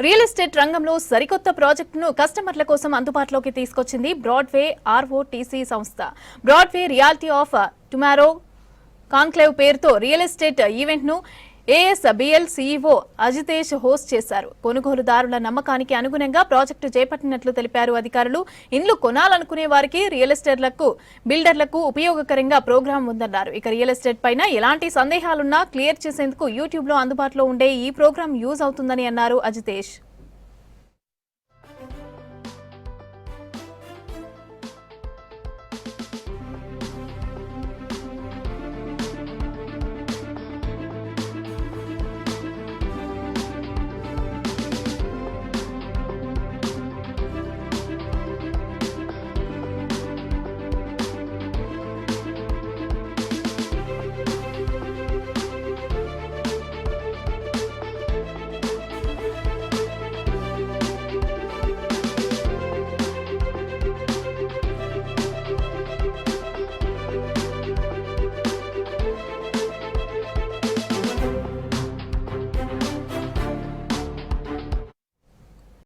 Real estate రంగంలో సరికొత్త ప్రాజెక్టును కస్టమర్ల కోసం అందుబాటులోకి తీసుకొచ్చింది బ్రాడ్వే ఆర్ఓటీసీ సంస్థ. Broadway reality of tomorrow conclave పేరుతో రియల్ ఎస్టేట్ ఈవెంట్ ను ఏఎస్బిఎల్ సీఈఓ అజితేష్ హోస్ట్ చేశారు. కొనుగోలుదారుల నమ్మకానికి అనుగుణంగా ప్రాజెక్టు చేపట్టినట్లు తెలిపారు అధికారులు. ఇండ్లు కొనాలనుకునే వారికి రియల్ ఎస్టేట్లకు బిల్డర్లకు ఉపయోగకరంగా ప్రోగ్రాం ఉందన్నారు. ఇక రియల్ ఎస్టేట్ పైన ఎలాంటి సందేహాలున్నా క్లియర్ చేసేందుకు యూట్యూబ్ లో అందుబాటులో ఉండే ఈ ప్రోగ్రాం యూజ్ అవుతుందని అన్నారు అజితేష్.